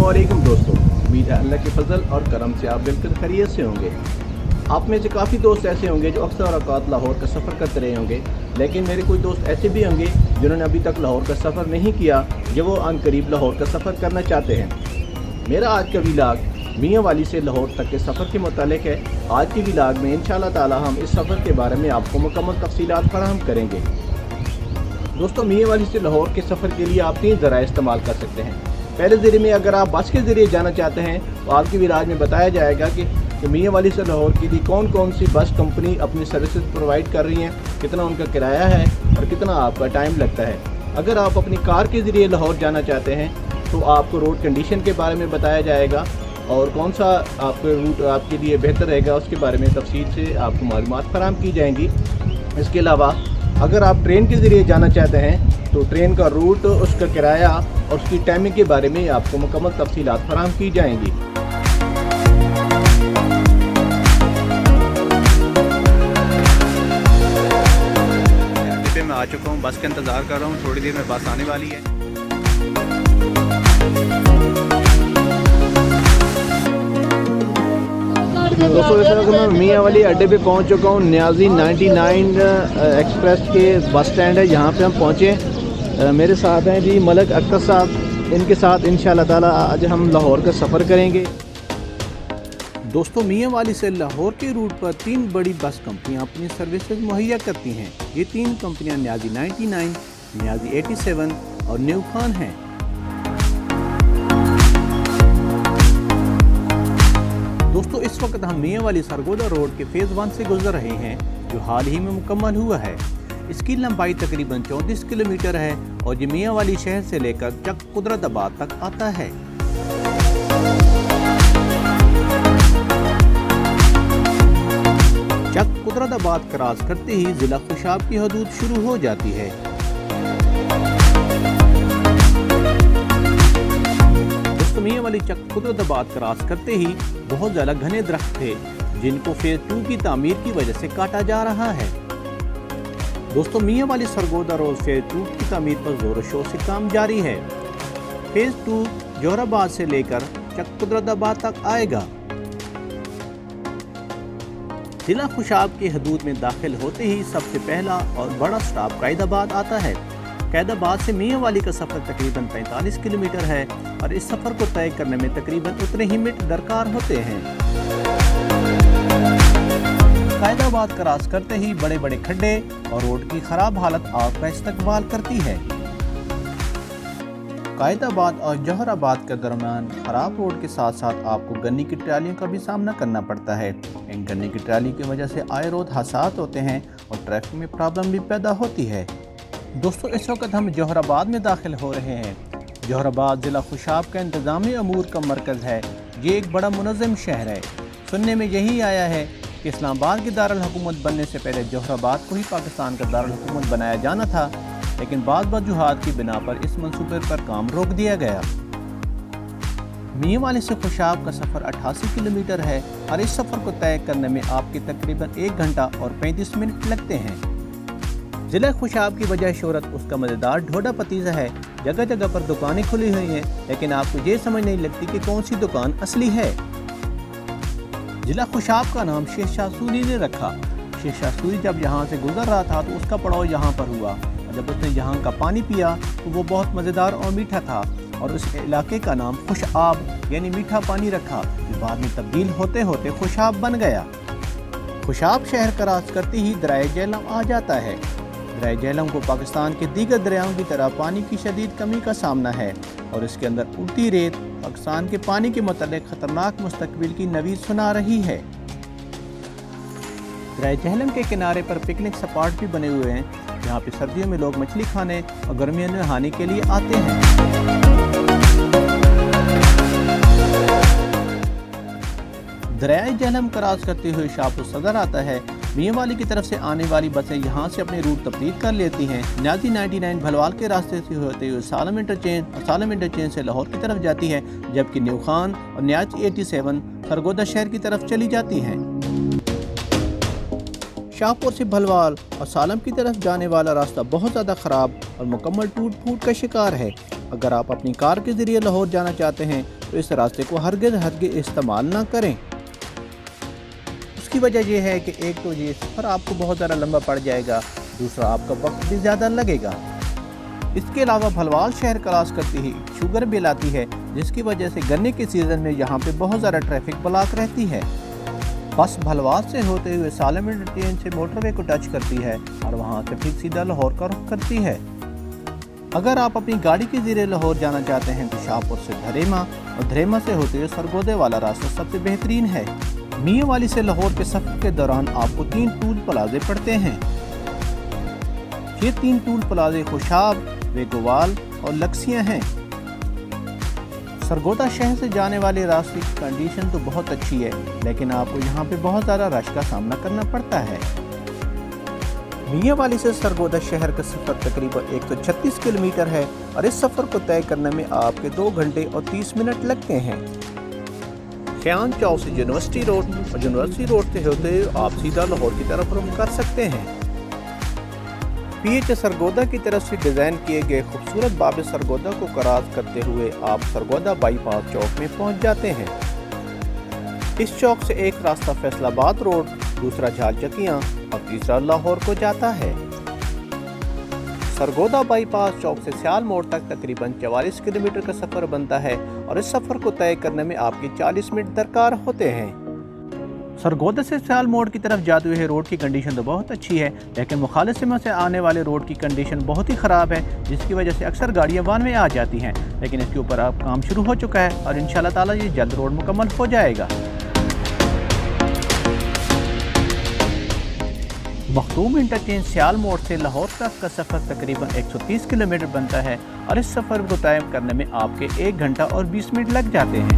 अस्सलामुअलैकुम दोस्तों, उम्मीद है अल्लाह के फजल और करम से आप बिल्कुल खैरियत से होंगे। आप में से काफ़ी दोस्त ऐसे होंगे जो अक्सर औकात लाहौर का सफ़र करते रहे होंगे, लेकिन मेरे कुछ दोस्त ऐसे भी होंगे जिन्होंने अभी तक लाहौर का सफ़र नहीं किया, जो वो अनकरीब लाहौर का सफ़र करना चाहते हैं। मेरा आज का व्लॉग मियाँ वाली से लाहौर तक के सफ़र के मुतालिक है। आज के व्लॉग में इंशाअल्लाह ताला हम इस सफ़र के बारे में आपको मुकम्मल तफसीलात फराहम करेंगे। दोस्तों, मियाँ वाली से लाहौर के सफ़र के लिए आप 3 ज़राए इस्तेमाल कर सकते हैं। पहले ज़रिए में अगर आप बस के ज़रिए जाना चाहते हैं तो आपकी व्लॉग में बताया जाएगा कि मियाँ वाली से लाहौर के लिए कौन कौन सी बस कंपनी अपनी सर्विसेज प्रोवाइड कर रही हैं, कितना उनका किराया है और कितना आपका टाइम लगता है। अगर आप अपनी कार के ज़रिए लाहौर जाना चाहते हैं तो आपको रोड कंडीशन के बारे में बताया जाएगा और कौन सा आपका रूट आपके लिए बेहतर रहेगा उसके बारे में तफसील से आपको मालूमात फराहम की जाएंगी। इसके अलावा अगर आप ट्रेन के ज़रिए जाना चाहते हैं तो ट्रेन का रूट, उसका किराया और उसकी टाइमिंग के बारे में आपको मुकम्मल तफसीलात फराहम की जाएंगी। अड्डे पे मैं आ चुका हूँ, बस का इंतज़ार कर रहा हूँ, थोड़ी देर में बस आने वाली है। दोस्तों, इस वक्त मैं मियाँ वाली अड्डे पे पहुँच चुका हूँ। न्याजी 99 एक्सप्रेस के बस स्टैंड है, यहाँ पे हम पहुँचे। मेरे साथ हैं जी मलक अख्तर साहब, इनके साथ इंशाअल्लाह ताला आज हम लाहौर का सफ़र करेंगे। दोस्तों, मियाँ वाली से लाहौर के रूट पर 3 बड़ी बस कंपनियाँ अपनी सर्विसेज मुहैया करती हैं। ये 3 कंपनियाँ न्याजी 99, न्याजी 87 और न्यू खान हैं। दोस्तों, इस वक्त हम मियाँ वाली सरगोदा रोड के फेज़ 1 से गुजर रहे हैं, जो हाल ही में मुकम्मल हुआ है। इसकी लंबाई तकरीबन 34 किलोमीटर है और ये मियाँ वाली शहर से लेकर चक कुदरताबाद तक आता है। चक कुदरताबाद क्रॉस करते ही जिला खुशाब की हदूद शुरू हो जाती है। मियाँ वाली चक कुदरताबाद क्रॉस करते ही बहुत ज़्यादा घने दरख्त थे, जिनको फेज़ 2 की तामीर की वजह से काटा जा रहा है। दोस्तों, मियाँ वाली सरगोदा रोड फेज़ 2 की तामीर पर जोर शोर से काम जारी है। फेज़ 2 जोहराबाद से लेकर चक कुदरताबाद तक आएगा। जिला खुशाब की हदूद में दाखिल होते ही सबसे पहला और बड़ा स्टॉप कैदाबाद आता है। कैदाबाद से मियाँ वाली का सफ़र तकरीबन 45 किलोमीटर है और इस सफ़र को तय करने में तकरीबन उतने ही मिनट दरकार होते हैं। कैदाबाद क्रॉस करते ही बड़े बड़े खड्डे और रोड की ख़राब हालत आपका इस्तकबाल करती है। कैदाबाद और जौहराबाद के दरमियान ख़राब रोड के साथ साथ आपको गन्ने की ट्रालियों का भी सामना करना पड़ता है। इन गन्ने की ट्राली की वजह से आए रोज हादसात होते हैं और ट्रैफिक में प्रॉब्लम भी पैदा होती है। दोस्तों, इस वक्त हम जौहराबाद में दाखिल हो रहे हैं। जौहराबाद ज़िला खुशाब का इंतज़ामी अमूर का मरकज़ है। ये एक बड़ा मुनज़्ज़म शहर है। सुनने में यही आया है कि इस्लामाबाद की दारुल हुकूमत बनने से पहले जौहराबाद को ही पाकिस्तान का दारुल हुकूमत बनाया जाना था, लेकिन बाद वजूहात की बिना पर इस मंसूबे पर काम रोक दिया गया। मियाँ वाली से खुशाब का सफ़र 88 किलोमीटर है और इस सफ़र को तय करने में आपके तकरीबन 1 घंटा और 35 मिनट लगते हैं। ज़िला खुशाब की वजह शोहरत उसका मज़ेदार ढोडा पतीज़ा है। जगह जगह पर दुकानें खुली हुई हैं, लेकिन आपको ये समझ नहीं लगती कि कौन सी दुकान असली है। ज़िला खुशाब का नाम शेख शाह सूरी ने रखा। शेख शाह सूरी जब यहाँ से गुजर रहा था तो उसका पड़ाव यहाँ पर हुआ और जब उसने यहाँ का पानी पिया तो वो बहुत मज़ेदार और मीठा था और उस इलाके का नाम खुशाब यानी मीठा पानी रखा, जो बाद में तब्दील होते होते खुशाब बन गया। खुशाब शहर क्रॉस करते ही दरिया झेलम आ जाता है। दरिया झेलम को पाकिस्तान के दीगर दरियाओं की तरह पानी की शदीद कमी का सामना है और इसके अंदर उड़ती रेत पाकिस्तान के पानी के मुतालिक खतरनाक मुस्तकबिल की नवीद सुना रही है। दरिया झेलम के किनारे पर पिकनिक स्पॉट भी बने हुए हैं, जहाँ पे सर्दियों में लोग मछली खाने और गर्मियों में नहाने के लिए आते हैं। दरिया झेलम क्रॉस करते हुए शाहपुर सदर आता है। मियाँ वाली की तरफ से आने वाली बसें यहाँ से अपने रूट तब्दील कर लेती हैं। न्याजी 99 भलवाल के रास्ते से होते हुए सालम इंटरचेंज और सालम इंटरचेंज से लाहौर की तरफ जाती है, जबकि न्यू खान और न्याजी 87 सरगोदा शहर की तरफ चली जाती हैं। शाहपुर से भलवाल और सालम की तरफ जाने वाला रास्ता बहुत ज़्यादा ख़राब और मुकम्मल टूट फूट का शिकार है। अगर आप अपनी कार के ज़रिए लाहौर जाना चाहते हैं तो इस रास्ते को हरगिज़ इस्तेमाल ना करें। उसकी वजह यह है कि एक तो ये सफ़र आपको बहुत ज़्यादा लंबा पड़ जाएगा, दूसरा आपका वक्त भी ज़्यादा लगेगा। इसके अलावा भलवाल शहर क्रॉस करती ही शुगर मिल आती है, जिसकी वजह से गन्ने के सीज़न में यहाँ पे बहुत ज़्यादा ट्रैफिक ब्लॉक रहती है। बस भलवाल से होते हुए सालम इंटरचेंज से मोटरवे को टच करती है और वहाँ से फिर सीधा लाहौर का रुख करती है। अगर आप अपनी गाड़ी के ज़रिए लाहौर जाना चाहते हैं तो शाहपुर से धरेमा और धरेमा से होते हुए सरगोदे वाला रास्ता सबसे बेहतरीन है। मियाँ वाली से लाहौर के सफ़र के दौरान आपको 3 टूल प्लाजे पड़ते हैं। ये 3 टूल प्लाजे खुशाब, वेगोवाल और लक्सियाँ हैं। सरगोदा शहर से जाने वाले रास्ते की कंडीशन तो बहुत अच्छी है, लेकिन आपको यहाँ पे बहुत ज़्यादा रश का सामना करना पड़ता है। मियाँ वाली से सरगोदा शहर का सफ़र तकरीबन 136 किलोमीटर है और इस सफ़र को तय करने में आपके 2 घंटे और 30 मिनट लगते हैं। ख्याम चौक से यूनिवर्सिटी रोड और यूनिवर्सिटी रोड से होते हुए आप सीधा लाहौर की तरफ रुख कर सकते हैं। PH सरगोदा की तरफ से डिज़ाइन किए गए खूबसूरत बाब सरगोदा को क्रॉस करते हुए आप सरगोदा बाईपास चौक में पहुंच जाते हैं। इस चौक से एक रास्ता फैसलाबाद रोड, दूसरा झालचकियाँ और तीसरा लाहौर को जाता है। सरगोदा बाईपास चौक से सियाल मोड़ तक तकरीबन 44 किलोमीटर का सफ़र बनता है और इस सफ़र को तय करने में आपके 40 मिनट दरकार होते हैं। सरगोदा से सियाल मोड़ की तरफ जाते हुए रोड की कंडीशन तो बहुत अच्छी है, लेकिन मुखालिफ सिमा से आने वाले रोड की कंडीशन बहुत ही ख़राब है, जिसकी वजह से अक्सर गाड़ियाँ वन में आ जाती हैं। लेकिन इसके ऊपर अब काम शुरू हो चुका है और इंशाल्लाह ताला ये जल्द रोड मुकम्मल हो जाएगा। मखदूम इंटरचेंज सियाल मोड़ से लाहौर तक का सफ़र तकरीबन 130 किलोमीटर बनता है और इस सफ़र को तय करने में आपके 1 घंटा और 20 मिनट लग जाते हैं।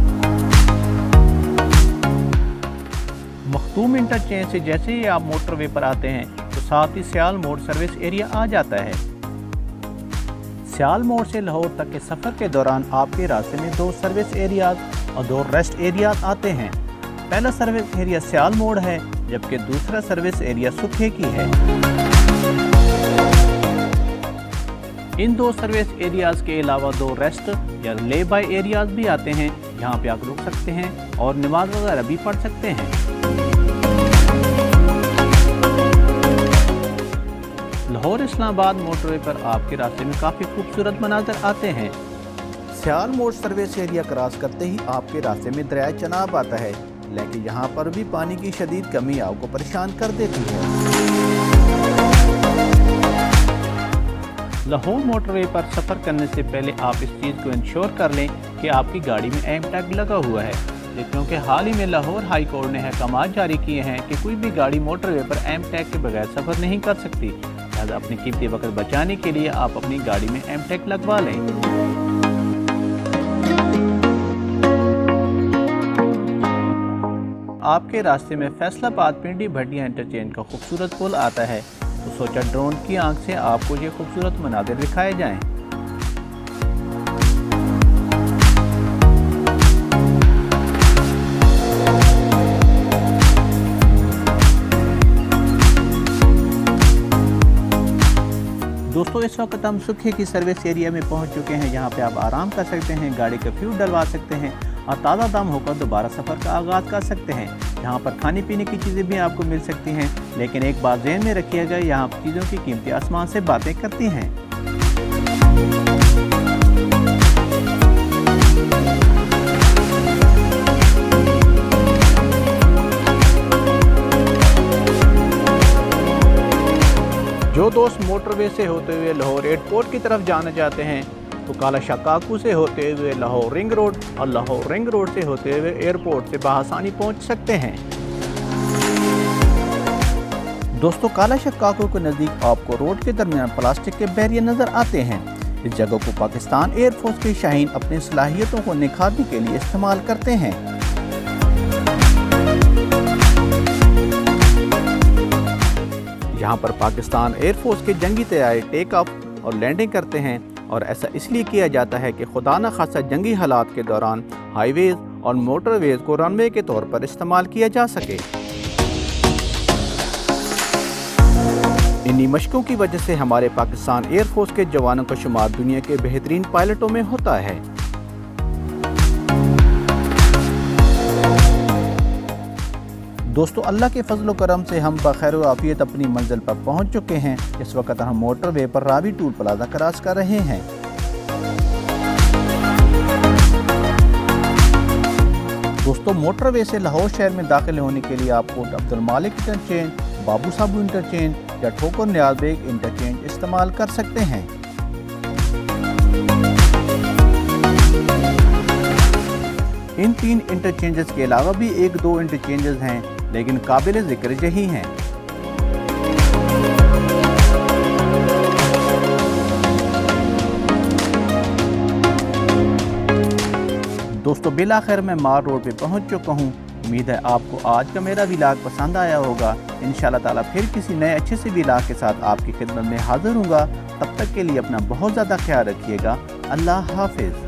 मखदूम इंटरचेंज से जैसे ही आप मोटरवे पर आते हैं तो साथ ही सियाल मोड़ सर्विस एरिया आ जाता है। सियाल मोड़ से लाहौर तक के सफ़र के दौरान आपके रास्ते में 2 सर्विस एरियाज और 2 रेस्ट एरियाज आते हैं। पहला सर्विस एरिया सियाल मोड़ है, जबकि दूसरा सर्विस एरिया सुखे की है। इन 2 सर्विस एरियाज के अलावा 2 रेस्ट या ले बाय एरियाज भी आते हैं, यहाँ पे आप रुक सकते हैं और नमाज वगैरह भी पढ़ सकते हैं। लाहौर इस्लामाबाद मोटरवे पर आपके रास्ते में काफ़ी खूबसूरत मनाज़र आते हैं। सियाल मोड़ सर्विस एरिया क्रॉस करते ही आपके रास्ते में दरिया चनाब आता है, लेकिन यहाँ पर भी पानी की शदीद कमी आपको परेशान कर देती है। लाहौर मोटरवे पर सफ़र करने से पहले आप इस चीज़ को इंश्योर कर लें कि आपकी गाड़ी में एम टैग लगा हुआ है, क्योंकि हाल ही में लाहौर हाई कोर्ट ने अहकाम जारी किए हैं कि कोई भी गाड़ी मोटरवे पर एम टैग के बगैर सफ़र नहीं कर सकती। लिहाजा अपनी कीमती वक्त बचाने के लिए आप अपनी गाड़ी में एम टैग लगवा लें। आपके रास्ते में फैसलाबाद पिंडी भटिया इंटरचेंज का खूबसूरत पुल आता है, तो सोचा ड्रोन की आंख से आपको ये खूबसूरत मनाज़िर दिखाए जाएं। दोस्तों, इस वक्त हम सुखे की सर्विस एरिया में पहुंच चुके हैं। यहाँ पे आप आराम कर सकते हैं, गाड़ी का फ्यूल डलवा सकते हैं और ताज़ा दाम होकर दोबारा सफ़र का आगाज़ कर सकते हैं। यहाँ पर खाने पीने की चीज़ें भी आपको मिल सकती हैं, लेकिन एक बात ध्यान में रखिएगा, यहाँ चीज़ों की कीमतें आसमान से बातें करती हैं। जो दोस्त मोटरवे से होते हुए लाहौर एयरपोर्ट की तरफ जाना चाहते हैं तो काला शाह काकू से होते हुए लाहौर रिंग रोड और लाहौर रिंग रोड से होते हुए एयरपोर्ट से बआसानी पहुंच सकते हैं। दोस्तों, काला शाह काकू के नज़दीक आपको रोड के दरमियान प्लास्टिक के बैरियर नज़र आते हैं। इस जगह को पाकिस्तान एयरफोर्स के शाहीन अपनी सलाहियतों को निखारने के लिए इस्तेमाल करते हैं। यहाँ पर पाकिस्तान एयरफोर्स के जंगी तैयारे टेक ऑफ और लैंडिंग करते हैं, और ऐसा इसलिए किया जाता है कि खुदा न खासा जंगी हालात के दौरान हाईवेज और मोटरवेज को रनवे के तौर पर इस्तेमाल किया जा सके। इन्हीं मशकों की वजह से हमारे पाकिस्तान एयरफोर्स के जवानों का शुमार दुनिया के बेहतरीन पायलटों में होता है। दोस्तों अल्लाह के फजल करम से हम बखैर व आफियत अपनी मंजिल पर पहुंच चुके हैं। इस वक्त हम मोटरवे पर रावी टूल प्लाजा क्रॉस कर रहे हैं। दोस्तों मोटरवे से लाहौर शहर में दाखिल होने के लिए आपको अब्दुल मालिक इंटरचेंज, बाबू साबू इंटरचेंज या ठोकर नियाज बेग इंटरचेंज इस्तेमाल कर सकते हैं। इन 3 इंटरचेंजेस के अलावा भी 1-2 इंटरचेंजेस हैं, लेकिन काबिल जिक्र यही हैं। दोस्तों बिल आखिर मैं मार रोड पे पहुंच चुका हूं। उम्मीद है आपको आज का मेरा व्लॉग पसंद आया होगा। इंशाल्लाह ताला फिर किसी नए अच्छे से व्लॉग के साथ आपकी खिदमत में हाजिर हूँगा। तब तक के लिए अपना बहुत ज़्यादा ख्याल रखिएगा। अल्लाह हाफिज़।